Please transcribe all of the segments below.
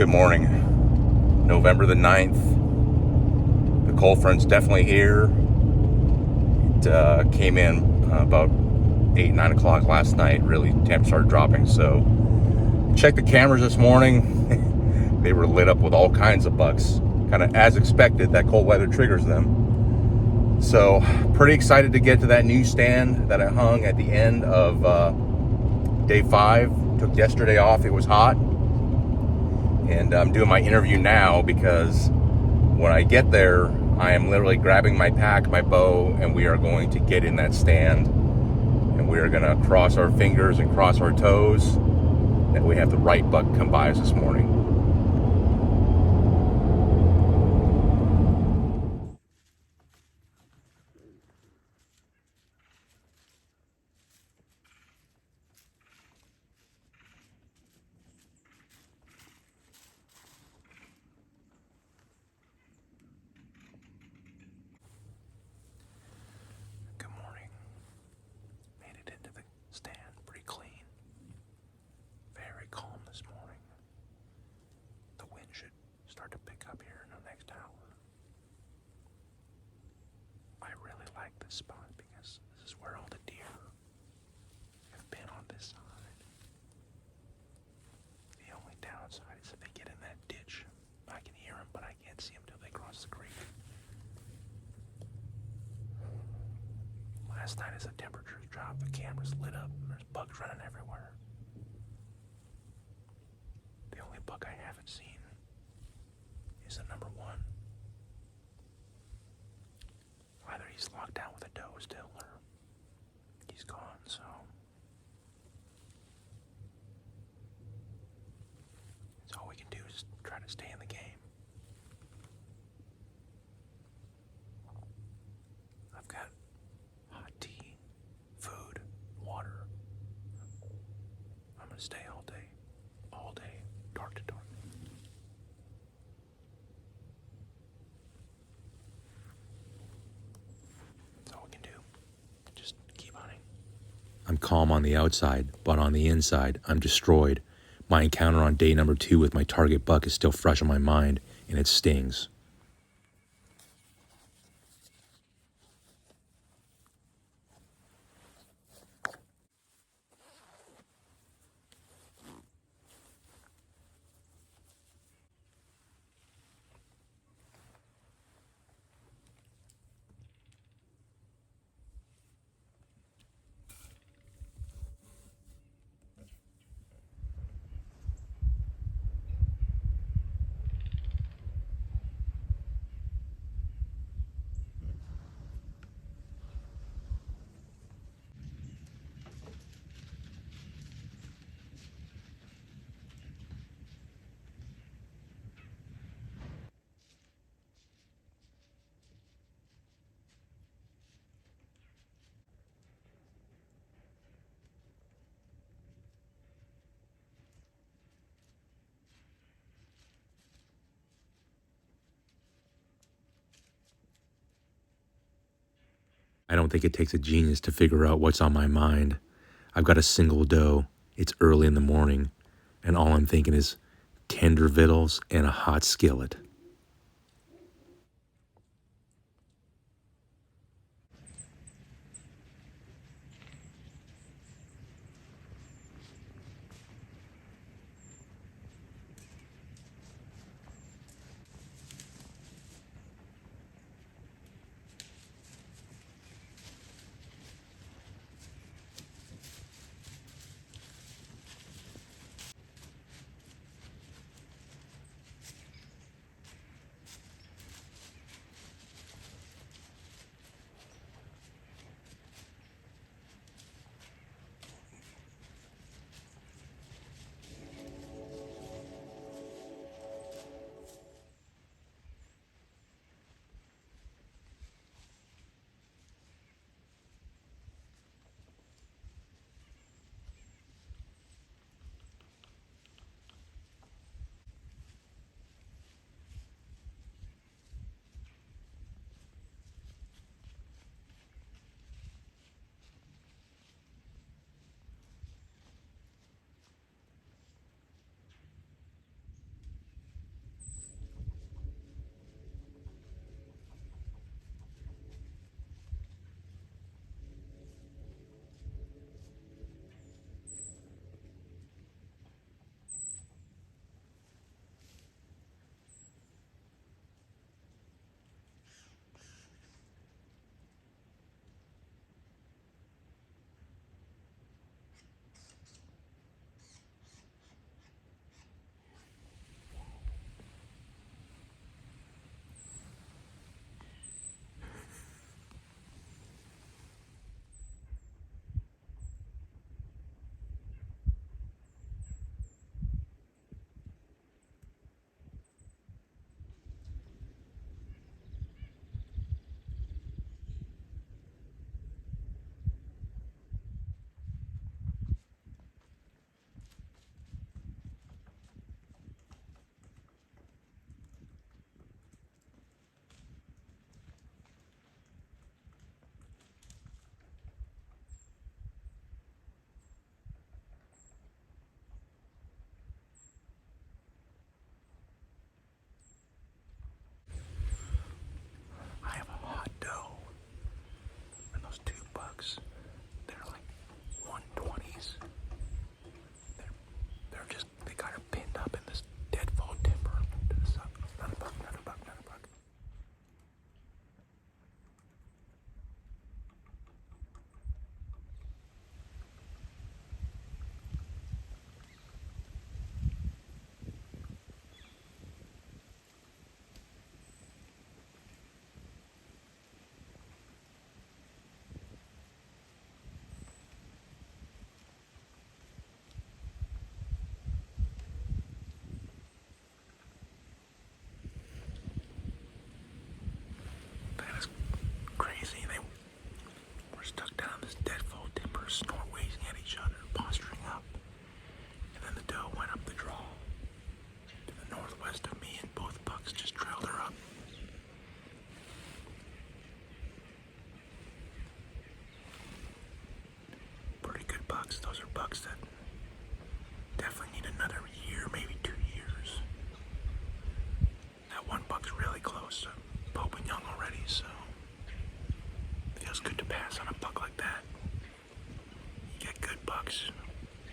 Good morning. November the 9th. The cold front's definitely here. It came in about 8, 9 o'clock last night. Really, temps started dropping. So, checked the cameras this morning. They were lit up with all kinds of bugs. Kind of as expected, that cold weather triggers them. So, pretty excited to get to that new stand that I hung at the end of day 5. Took yesterday off. It was hot. And I'm doing my interview now because when I get there, I am literally grabbing my pack, my bow, and we are going to get in that stand. And we are going to cross our fingers and cross our toes that we have the right buck come by us this morning. Good morning. Made it into the stand pretty clean. Very calm this morning. The wind should start to pick up here in the next hour. I really like this spot because this is where all the deer have been on this side. The only downside is if they get in that ditch, I can hear them, but I can't see them till they cross the creek. Last night as the temperatures dropped, the cameras lit up and there's bugs running everywhere. The only bug I haven't seen is the number 1. Either he's locked down with a doe still or he's gone, so it's all we can do is try to stay in the game. I've got hot tea, food, water. I'm gonna stay all day, dark to dark. That's all we can do. Just keep hunting. I'm calm on the outside, but on the inside, I'm destroyed. My encounter on day number 2 with my target buck is still fresh on my mind, and it stings. I don't think it takes a genius to figure out what's on my mind. I've got a single doe. It's early in the morning, and all I'm thinking is tender victuals and a hot skillet. close to Pope and Young already, so it feels good to pass on a buck like that. You get good bucks,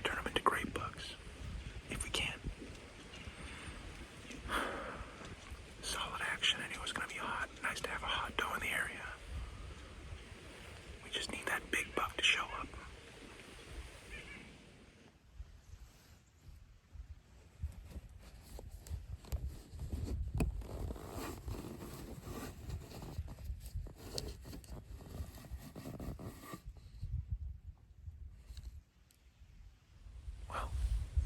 turn them into great bucks, if we can. Solid action. I knew it was going to be hot. Nice to have a hot doe in the area. We just need that big buck to show up. Well,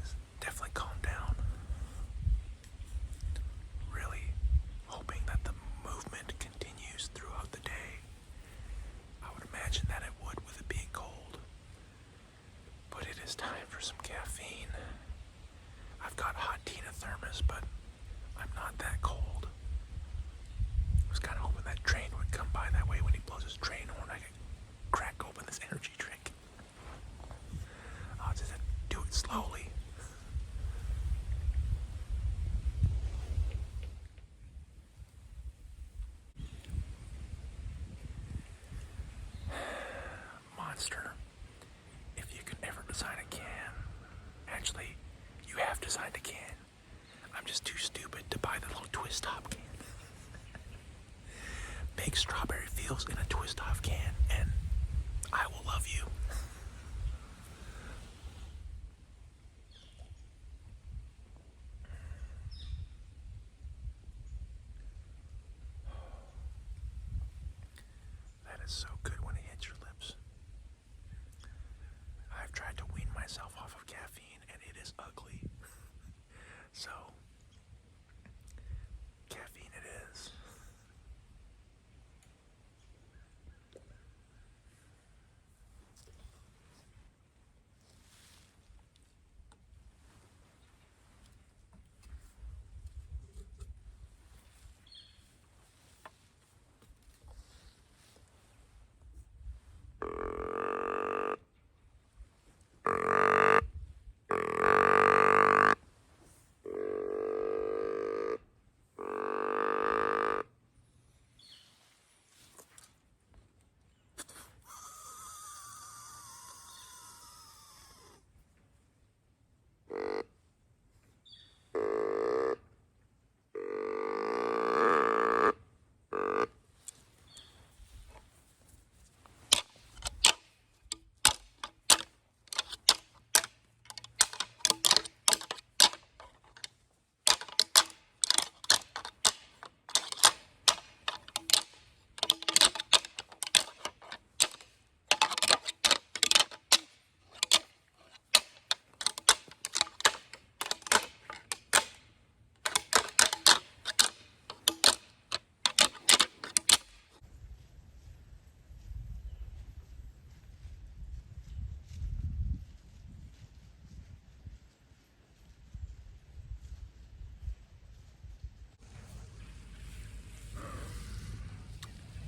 it's definitely calmed down. Really hoping that the movement continues throughout the day. I would imagine that it would with it being cold. But it is time for some caffeine. I've got hot tea in a thermos, but I'm not that cold. I was kind of hoping that train would come by that way when he blows his train horn. I could crack open this energy drink. I'll just do it slowly. Monster, if you could ever design a can, actually, you have designed a can. I'm just too stupid to buy the little twist top can. Make strawberry fields in a twist off can, and I will love you. That is so good when it hits your lips. I've tried to wean myself off of caffeine, and it is ugly. So, caffeine it is.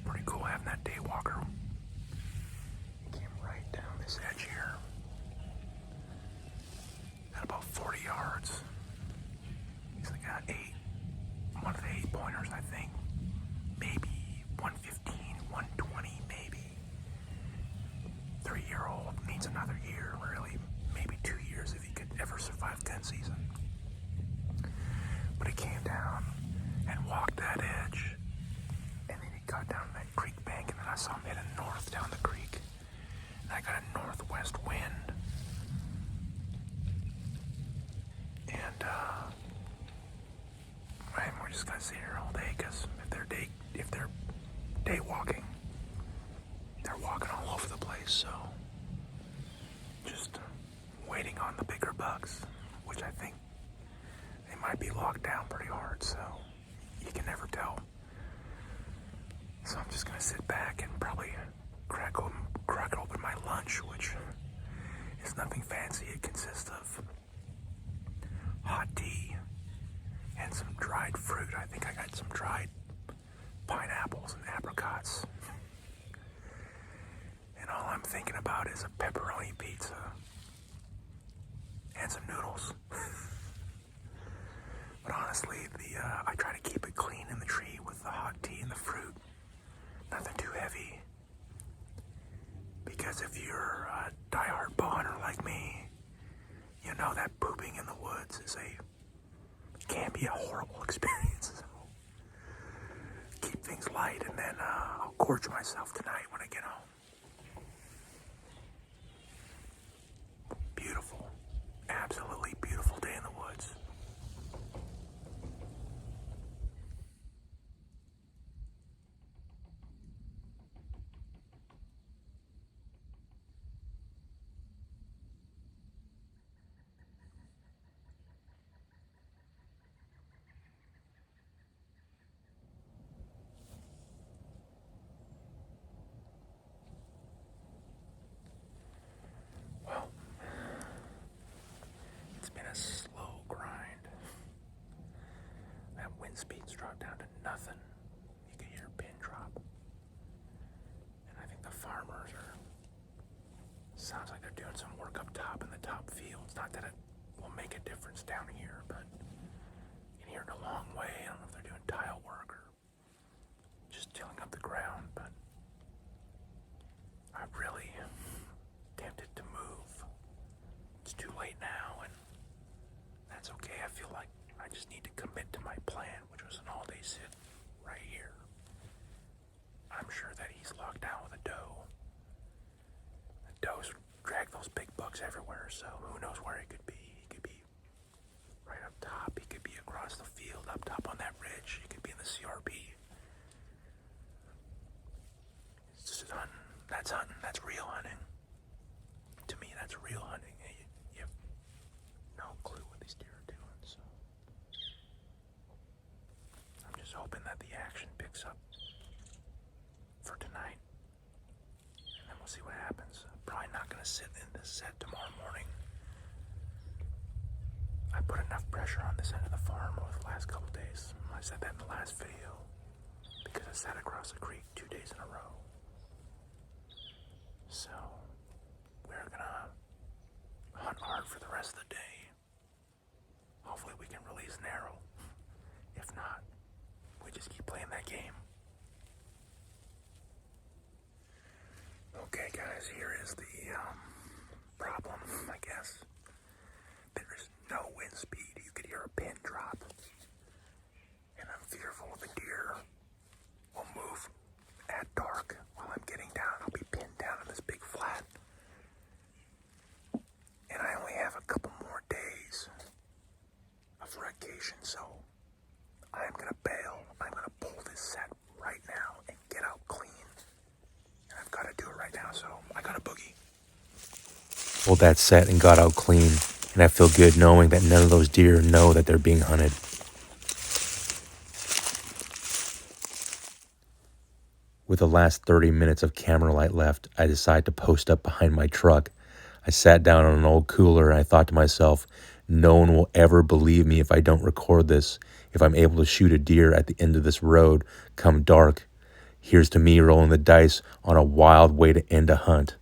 Pretty cool having that day walker. He came right down this edge here. At about 40 yards. He's like got one of the 8 pointers, I think. Maybe 115, 120, maybe. 3-year-old needs another year, really. Maybe 2 years if he could ever survive gun season. But he came down and walked that edge. And then he got down that creek bank, and then I saw him heading north down the creek. And I got a northwest wind. And, we're just gonna sit here all day, because if they're day walking, they're walking all over the place, so just waiting on the bigger bucks, which I think they might be locked down pretty hard, so you can never tell. So I'm just gonna sit back and probably crack open my lunch, which is nothing fancy. It consists of hot tea and some dried fruit. I think I got some dried pineapples and apricots. And all I'm thinking about is a pepperoni pizza and some noodles. But honestly, I try to keep it clean in the tree with the hot keep things light, and then I'll gorge myself tonight when I get home. Beautiful, absolutely beautiful day in the woods. Well, it's been a slow grind. That wind speed's dropped down to nothing. You can hear a pin drop. And I think the farmers are, sounds like they're doing some work up top in the top fields. Not that it will make a difference down here, but you can hear it a long way. I don't know if they're doing tile work or just tilling up the ground, but I'm really tempted to move. It's too late now, and that's okay. I feel like I just need to commit to my plan, which was an all-day sit right here. I'm sure that he's locked down with a doe. The does drag those big bucks everywhere, so who knows where he could be. He could be right up top. He could be across the field, up top on that ridge. He could be in the CRP. It's just hunting. That's hunting. That's real hunting. To me, that's real hunting. You have no clue what these deer are doing, so I'm just hoping that the action picks up for tonight, and then we'll see what happens. I'm probably not going to sit in this set tomorrow morning. I put enough pressure on this end of the farm over the last couple days. I said that in the last video because I sat across the creek 2 days in a row. So we're gonna hunt hard for the rest of the day. Hopefully we can release an arrow. If not, we just keep playing that game. Okay guys, here is the problem, I guess. There is no wind speed. You could hear a pin drop. And I'm fearful the deer will move at dark while I'm getting down. I'll be pinned down in this big flat. And I only have a couple more days of vacation, so I'm gonna bail. I'm gonna pull this set right now and get out clean. And I've gotta do it right now, so I got a boogie. Pulled that set and got out clean, and I feel good knowing that none of those deer know that they're being hunted. With the last 30 minutes of camera light left, I decide to post up behind my truck. I sat down on an old cooler and I thought to myself, no one will ever believe me if I don't record this, if I'm able to shoot a deer at the end of this road come dark. Here's to me rolling the dice on a wild way to end a hunt.